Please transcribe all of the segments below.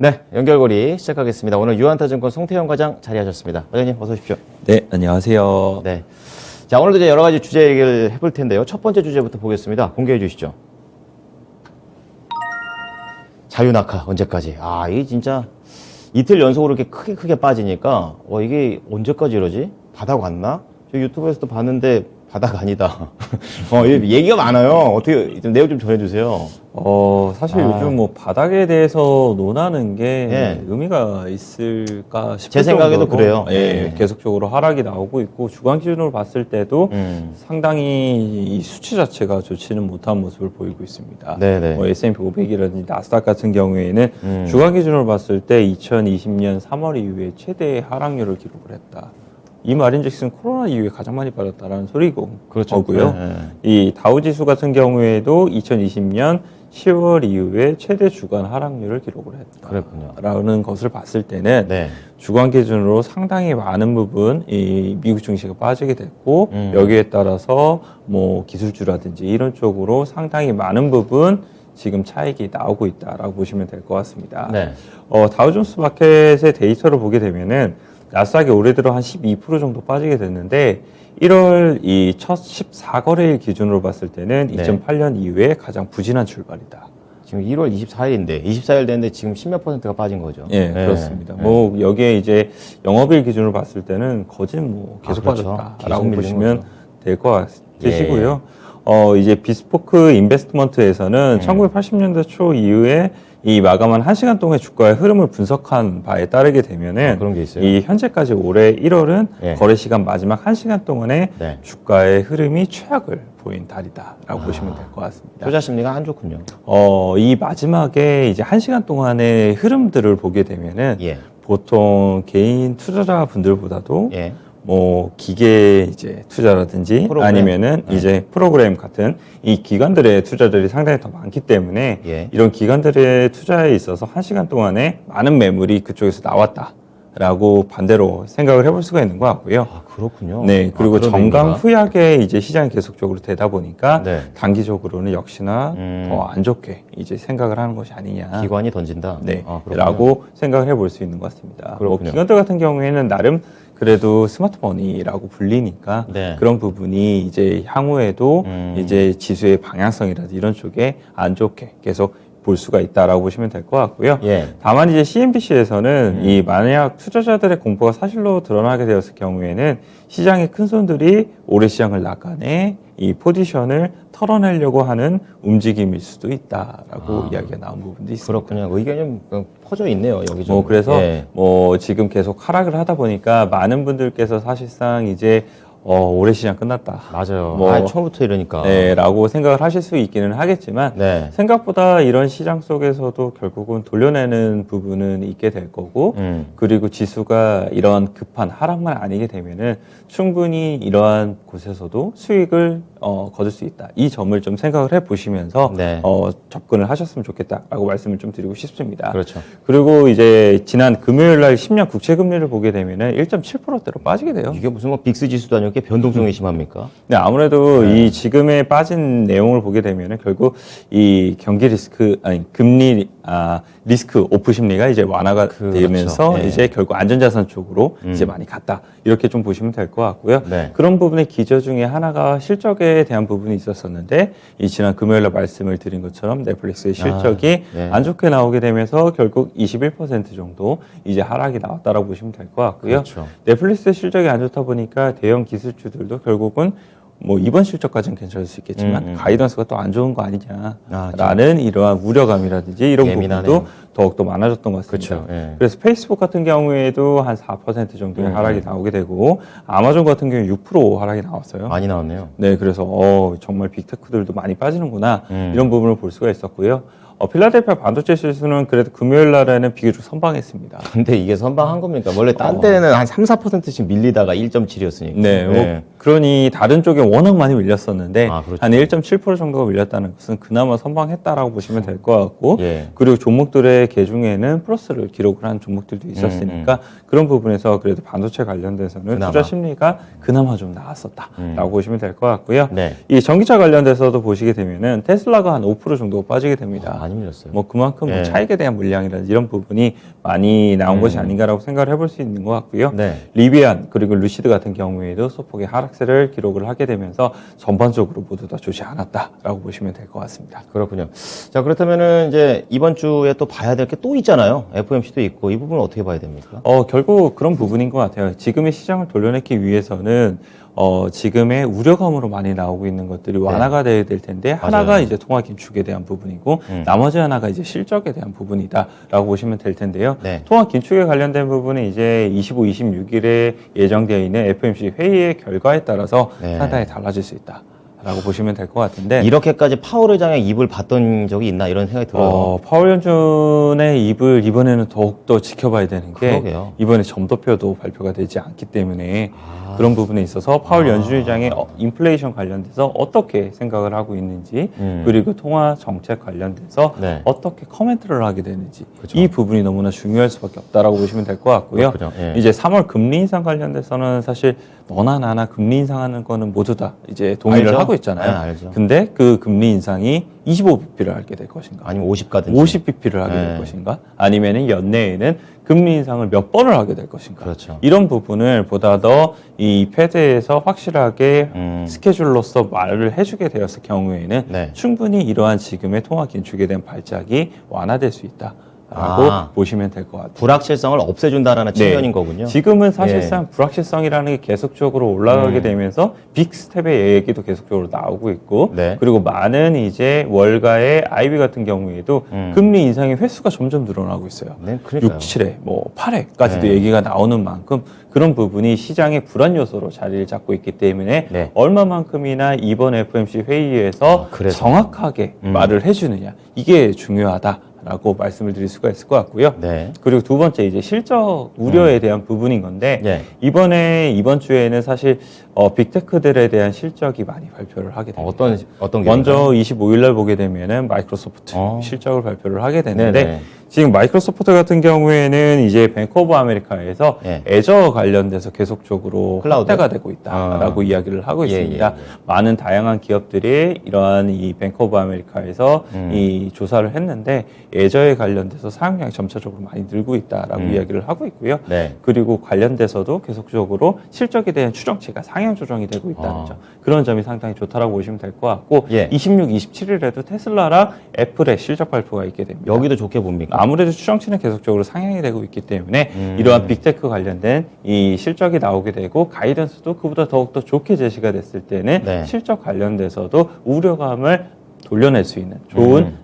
네, 연결고리 시작하겠습니다. 오늘 유한타증권 송태영 과장 자리하셨습니다. 과장님 어서 오십시오. 네, 안녕하세요. 네, 자 오늘도 이제 여러 가지 주제 얘기를 해볼 텐데요. 첫 번째 주제부터 보겠습니다. 공개해 주시죠. 자유낙하 언제까지? 아, 이게 진짜 이틀 연속으로 이렇게 크게 빠지니까 이게 언제까지 이러지? 바닥 왔나? 저 유튜브에서도 봤는데 바닥 아니다. 얘기가 많아요. 어떻게 좀 내용 좀 전해주세요. 사실 요즘 뭐 바닥에 대해서 논하는 게 예. 의미가 있을까 싶을 제 생각에도 정도로, 그래요. 예, 예. 계속적으로 하락이 나오고 있고 주간 기준으로 봤을 때도 상당히 이 수치 자체가 좋지는 못한 모습을 보이고 있습니다. 네네. 뭐 S&P 500이라든지 나스닥 같은 경우에는 주간 기준으로 봤을 때 2020년 3월 이후에 최대 하락률을 기록을 했다. 이 말인즉슨 코로나 이후에 가장 많이 빠졌다라는 소리고 거고요. 네. 이 다우지수 같은 경우에도 2020년 10월 이후에 최대 주간 하락률을 기록을 했다라는 것을 봤을 때는 네. 주간 기준으로 상당히 많은 부분 이 미국 증시가 빠지게 됐고 여기에 따라서 뭐 기술주라든지 이런 쪽으로 상당히 많은 부분 지금 차익이 나오고 있다라고 보시면 될 것 같습니다. 네. 다우존스 마켓의 데이터를 보게 되면은 나스닥이 올해 들어 한 12% 정도 빠지게 됐는데 1월 이 첫 14거래일 기준으로 봤을 때는 네. 2008년 이후에 가장 부진한 출발이다. 지금 1월 24일인데 24일 됐는데 지금 10몇 %가 빠진 거죠. 예, 그렇습니다. 뭐 여기에 이제 영업일 기준으로 봤을 때는 거진 뭐 계속 그렇죠. 빠졌다라고 계속 보시면 될 것 예. 같으시고요. 이제 비스포크 인베스트먼트에서는 1980년대 초 이후에 이 마감한 1시간 동안의 주가의 흐름을 분석한 바에 따르게 되면은 그런 게 있어요? 이 현재까지 올해 1월은 예. 거래 시간 마지막 1시간 동안에 네. 주가의 흐름이 최악을 보인 달이다라고 보시면 될 것 같습니다. 투자 심리가 안 좋군요. 이 마지막에 이제 1시간 동안의 흐름들을 보게 되면은 예. 보통 개인 투자자 분들보다도 예. 뭐 기계 이제 투자라든지 프로그램? 아니면은 이제 프로그램 같은 이 기관들의 투자들이 상당히 더 많기 때문에 예. 이런 기관들의 투자에 있어서 1시간 동안에 많은 매물이 그쪽에서 나왔다라고 반대로 생각을 해볼 수가 있는 것 같고요. 아, 그렇군요. 네, 그리고 그런 정강 의미가? 후약에 이제 시장이 계속적으로 되다 보니까 네. 단기적으로는 역시나 더 안 좋게 이제 생각을 하는 것이 아니냐. 기관이 던진다. 네, 아, 그렇군요. 라고 생각을 해볼 수 있는 것 같습니다. 뭐 그렇군요. 기관들 같은 경우에는 나름 그래도 스마트머니라고 불리니까 네. 그런 부분이 이제 향후에도 이제 지수의 방향성이라든지 이런 쪽에 안 좋게 계속 볼 수가 있다라고 보시면 될 것 같고요. 예. 다만 이제 CNBC에서는 이 만약 투자자들의 공포가 사실로 드러나게 되었을 경우에는 시장의 큰 손들이 올해 시장을 나간에 이 포지션을 털어내려고 하는 움직임일 수도 있다라고 이야기가 나온 부분도 있습니다. 그렇군요. 의견이 좀 퍼져 있네요, 여기저기. 뭐 그래서 예. 뭐 지금 계속 하락을 하다 보니까 많은 분들께서 사실상 이제 올해 시장 끝났다. 맞아요. 뭐, 처음부터 이러니까. 네, 라고 생각을 하실 수 있기는 하겠지만 네. 생각보다 이런 시장 속에서도 결국은 돌려내는 부분은 있게 될 거고 그리고 지수가 이런 급한 하락만 아니게 되면은 충분히 이러한 곳에서도 수익을 거둘 수 있다. 이 점을 좀 생각을 해 보시면서 네. 접근을 하셨으면 좋겠다라고 말씀을 좀 드리고 싶습니다. 그렇죠. 그리고 이제 지난 금요일 날 10년 국채 금리를 보게 되면은 1.7%대로 빠지게 돼요. 이게 무슨 뭐 빅스 지수도 아니고 이렇게 변동성이 심합니까? 네, 아무래도 이 지금의 빠진 내용을 보게 되면은 결국 이 경기 리스크, 금리, 리스크 오프 심리가 이제 완화가 되면서 네. 이제 결국 안전자산 쪽으로 이제 많이 갔다. 이렇게 좀 보시면 될 것 같고요. 네. 그런 부분의 기저 중에 하나가 실적에 대한 부분이 있었었는데 이 지난 금요일에 말씀을 드린 것처럼 넷플릭스의 실적이 네. 안 좋게 나오게 되면서 결국 21% 정도 이제 하락이 나왔다라고 보시면 될 것 같고요. 그렇죠. 넷플릭스 실적이 안 좋다 보니까 대형 기술주들도 결국은 뭐 이번 실적까지는 괜찮을 수 있겠지만 가이던스가 또 안 좋은 거 아니냐라는 이러한 우려감이라든지 이런 예민하네요. 부분도 더욱더 많아졌던 것 같습니다. 그렇죠. 예. 그래서 페이스북 같은 경우에도 한 4% 정도의 하락이 나오게 되고 아마존 같은 경우에 6% 하락이 나왔어요. 많이 나왔네요. 네, 그래서 정말 빅테크들도 많이 빠지는구나 이런 부분을 볼 수가 있었고요. 필라델피아 반도체 지수는 그래도 금요일 날에는 비교적 선방했습니다. 근데 이게 선방한 겁니까? 원래 딴 때는 한 3, 4%씩 밀리다가 1.7이었으니까. 네, 뭐 그러니 다른 쪽에 워낙 많이 밀렸었는데 아, 그렇죠. 한 1.7% 정도가 밀렸다는 것은 그나마 선방했다라고 보시면 될 것 같고 예. 그리고 종목들의 개중에는 플러스를 기록을 한 종목들도 있었으니까 그런 부분에서 그래도 반도체 관련돼서는 그나마. 투자 심리가 그나마 좀 나았었다라고 보시면 될 것 같고요. 네. 이 전기차 관련돼서도 보시게 되면은 테슬라가 한 5% 정도 빠지게 됩니다. 많이 밀렸어요. 뭐 그만큼 예. 차익에 대한 물량이라든지 이런 부분이 많이 나온 것이 아닌가라고 생각을 해볼 수 있는 것 같고요. 네. 리비안 그리고 루시드 같은 경우에도 소폭의 하락세를 기록을 하게 되면서 전반적으로 모두 다 좋지 않았다라고 보시면 될 것 같습니다. 그렇군요. 자, 그렇다면은 이제 이번 주에 또 봐야 될 게 또 있잖아요. FOMC도 있고 이 부분은 어떻게 봐야 됩니까? 결국 그런 부분인 것 같아요. 지금의 시장을 돌려내기 위해서는 지금의 우려감으로 많이 나오고 있는 것들이 완화가 돼야 될 텐데 하나가 맞아요. 이제 통화 긴축에 대한 부분이고 나머지 하나가 이제 실적에 대한 부분이다라고 보시면 될 텐데요. 네. 통화 긴축에 관련된 부분은 이제 25, 26일에 예정되어 있는 FOMC 회의의 결과에 따라서 네. 상당히 달라질 수 있다라고 보시면 될 것 같은데 이렇게까지 파월 의장의 입을 봤던 적이 있나 이런 생각이 들어요. 파월 연준의 입을 이번에는 더욱더 지켜봐야 되는 게 그러게요. 이번에 점도표도 발표가 되지 않기 때문에 아. 그런 부분에 있어서 파월 연준 의장의 인플레이션 관련돼서 어떻게 생각을 하고 있는지 그리고 통화 정책 관련돼서 네. 어떻게 커멘트를 하게 되는지 그렇죠. 이 부분이 너무나 중요할 수밖에 없다라고 보시면 될 것 같고요. 그렇군요. 예. 이제 3월 금리 인상 관련돼서는 사실 너나 나나 금리 인상하는 거는 모두 다 이제 동의를 알죠? 하고 있잖아요. 네, 알죠. 근데 그 금리 인상이 25bp를 하게 될 것인가? 아니면 50 가든지. 50bp를 하게 네. 될 것인가? 아니면은 연내에는 금리 인상을 몇 번을 하게 될 것인가? 그렇죠. 이런 부분을 보다 더 이 패드에서 확실하게 스케줄로서 말을 해주게 되었을 경우에는 네. 충분히 이러한 지금의 통화 긴축에 대한 발작이 완화될 수 있다라고 아. 보시면 될 것 같아요. 불확실성을 없애준다라는 네. 측면인 거군요. 지금은 사실상 불확실성이라는 게 계속적으로 올라가게 되면서 빅스텝의 얘기도 계속적으로 나오고 있고 네. 그리고 많은 이제 월가의 IB 같은 경우에도 금리 인상의 횟수가 점점 늘어나고 있어요. 네, 그러니까요. 6, 7회, 뭐 8회까지도 네. 얘기가 나오는 만큼 그런 부분이 시장의 불안 요소로 자리를 잡고 있기 때문에 네. 얼마만큼이나 이번 FOMC 회의에서 그래서. 정확하게 말을 해주느냐 이게 중요하다라고 말씀을 드릴 수가 있을 것 같고요. 네. 그리고 두 번째 이제 실적 우려에 대한 부분인 건데 예. 이번 주에는 사실 빅테크들에 대한 실적이 많이 발표를 하게 됩니다. 어떤 게 먼저 25일 날 보게 되면은 마이크로소프트 실적을 발표를 하게 되는데 네네. 지금 마이크로소프트 같은 경우에는 이제 뱅크 오브 아메리카에서 예. 애저 관련돼서 계속적으로 클라우드? 확대가 되고 있다라고 이야기를 하고 예, 있습니다. 예, 예. 많은 다양한 기업들이 이러한 이 뱅크 오브 아메리카에서 이 조사를 했는데 애저에 관련돼서 사용량이 점차적으로 많이 늘고 있다라고 이야기를 하고 있고요. 네. 그리고 관련돼서도 계속적으로 실적에 대한 추정치가 상향 조정이 되고 있다는 점. 그런 점이 상당히 좋다라고 보시면 될 것 같고 예. 26, 27일에도 테슬라랑 애플의 실적 발표가 있게 됩니다. 여기도 좋게 봅니까? 아무래도 추정치는 계속적으로 상향이 되고 있기 때문에 이러한 빅테크 관련된 이 실적이 나오게 되고 가이던스도 그보다 더욱더 좋게 제시가 됐을 때는 네. 실적 관련돼서도 우려감을 돌려낼 수 있는 좋은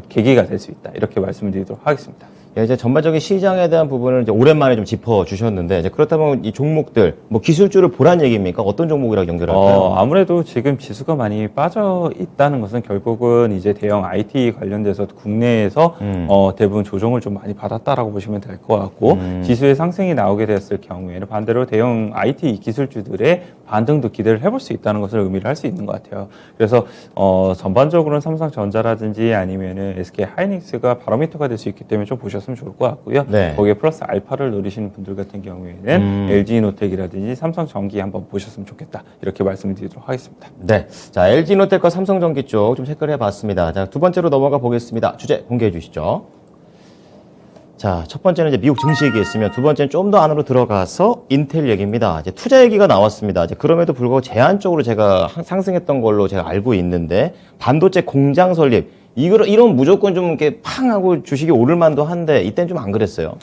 계기가 될 수 있다. 이렇게 말씀을 드리도록 하겠습니다. 예, 이제 전반적인 시장에 대한 부분을 이제 오랜만에 좀 짚어 주셨는데 이제 그렇다면 이 종목들 뭐 기술주를 보란 얘기입니까? 어떤 종목이랑 연결할까요? 아무래도 지금 지수가 많이 빠져 있다는 것은 결국은 이제 대형 IT 관련돼서 국내에서 대부분 조정을 좀 많이 받았다라고 보시면 될 것 같고 지수의 상승이 나오게 되었을 경우에는 반대로 대형 IT 기술주들의 반등도 기대를 해볼 수 있다는 것을 의미를 할 수 있는 것 같아요. 그래서 전반적으로는 삼성전자라든지 아니면은 SK 하이닉스가 바로미터가 될 수 있기 때문에 좀 보셨으면 좋을 것 같고요. 네. 거기에 플러스 알파를 노리시는 분들 같은 경우에는 LG노텍이라든지 삼성전기 한번 보셨으면 좋겠다. 이렇게 말씀을 드리도록 하겠습니다. 네. 자, LG노텍과 삼성전기 쪽 좀 체크를 해봤습니다. 자, 두 번째로 넘어가 보겠습니다. 주제 공개해 주시죠. 자, 첫 번째는 이제 미국 증시 얘기했으면 두 번째는 좀 더 안으로 들어가서 인텔 얘기입니다. 이제 투자 얘기가 나왔습니다. 이제 그럼에도 불구하고 제한적으로 제가 상승했던 걸로 제가 알고 있는데 반도체 공장 설립 이런 무조건 좀 이렇게 팡 하고 주식이 오를 만도 한데 이때는 좀 안 그랬어요.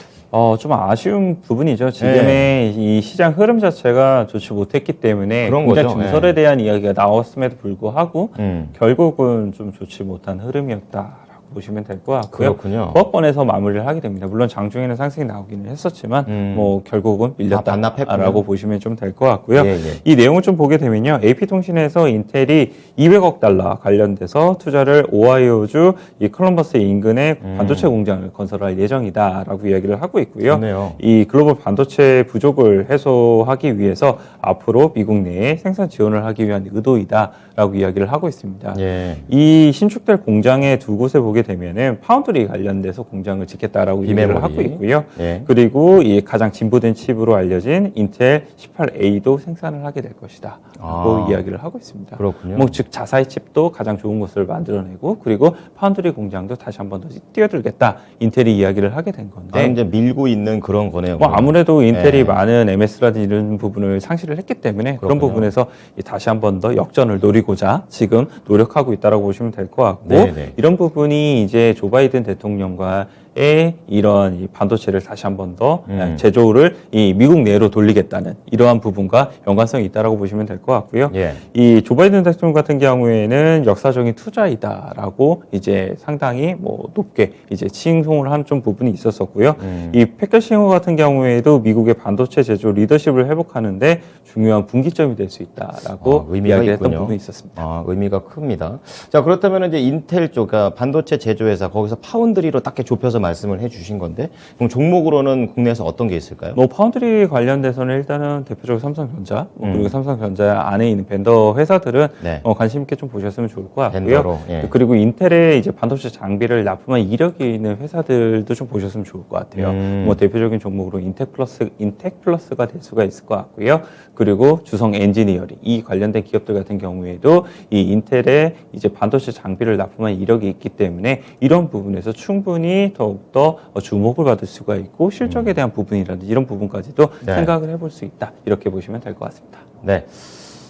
좀 아쉬운 부분이죠. 지금의 이 시장 흐름 자체가 좋지 못했기 때문에 그런 굉장히 거죠. 증설에 대한 이야기가 나왔음에도 불구하고 음. 결국은 좀 좋지 못한 흐름이었다라고 보시면 될 것 같고요. 그렇군요. 고압권에서 마무리를 하게 됩니다. 물론 장중에는 상승이 나오기는 했었지만 뭐 결국은 밀렸다라고 보시면 좀 될 것 같고요. 예, 예. 이 내용을 좀 보게 되면요. AP통신에서 인텔이 200억 달러 관련돼서 투자를 오하이오주 이 컬럼버스 인근에 반도체 공장을 건설할 예정이다라고 이야기를 하고 있고요. 좋네요. 이 글로벌 반도체 부족을 해소하기 위해서 앞으로 미국 내에 생산 지원을 하기 위한 의도이다라고 이야기를 하고 있습니다. 예. 이 신축될 공장의 두 곳에 보게 되면은 파운드리 관련돼서 공장을 짓겠다라고 이야기를 하고 있고요. 예. 그리고 이 가장 진보된 칩으로 알려진 인텔 18A도 생산을 하게 될 것이다라고 이야기를 하고 있습니다. 그렇군요. 뭐 즉 자사의 칩도 가장 좋은 것을 만들어내고 그리고 파운드리 공장도 다시 한 번 더 뛰어들겠다 인텔이 이야기를 하게 된 건데 이제 밀고 있는 그런 거네요. 뭐 아무래도 인텔이 예. 많은 MS라든지 이런 부분을 상실을 했기 때문에 그런 그렇군요. 부분에서 다시 한 번 더 역전을 노리고자 지금 노력하고 있다라고 보시면 될 것 같고 네네. 이런 부분이 이제 조 바이든 대통령과의 이런 이 반도체를 다시 한 번 더 제조를 이 미국 내로 돌리겠다는 이러한 부분과 연관성이 있다라고 보시면 될 것 같고요. 예. 이 조 바이든 대통령 같은 경우에는 역사적인 투자이다라고 이제 상당히 뭐 높게 이제 칭송을 한 좀 부분이 있었었고요. 이 패커싱어 같은 경우에도 미국의 반도체 제조 리더십을 회복하는데 중요한 분기점이 될 수 있다라고 의미가 이야기했던 있군요. 부분이 있었습니다. 의미가 큽니다. 자, 그렇다면 이제 인텔 쪽, 그러니까 반도체 제조회사 거기서 파운드리로 딱 좁혀서 말씀을 해주신 건데, 그럼 종목으로는 국내에서 어떤 게 있을까요? 뭐 파운드리 관련돼서는 일단은 대표적으로 삼성전자 그리고 삼성전자 안에 있는 벤더 회사들은 네. 관심 있게 좀 보셨으면 좋을 것 같고요. 벤더로, 예. 그리고 인텔의 이제 반도체 장비를 납품한 이력이 있는 회사들도 좀 보셨으면 좋을 것 같아요. 뭐 대표적인 종목으로 인텍플러스가 될 수가 있을 것 같고요. 그리고 주성 엔지니어링 이 관련된 기업들 같은 경우에도 이 인텔의 이제 반도체 장비를 납품한 이력이 있기 때문에 이런 부분에서 충분히 더욱더 주목을 받을 수가 있고 실적에 대한 부분이라든지 이런 부분까지도 네. 생각을 해볼 수 있다. 이렇게 보시면 될 것 같습니다. 네.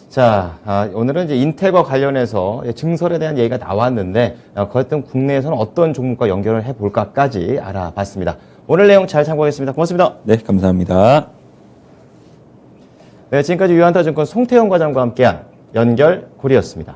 자, 오늘은 이제 인텔과 관련해서 증설에 대한 얘기가 나왔는데, 그랬던 국내에서는 어떤 종목과 연결을 해볼까까지 알아봤습니다. 오늘 내용 잘 참고하겠습니다. 고맙습니다. 네, 감사합니다. 네, 지금까지 유한타증권 송태영 과장과 함께한 연결고리였습니다.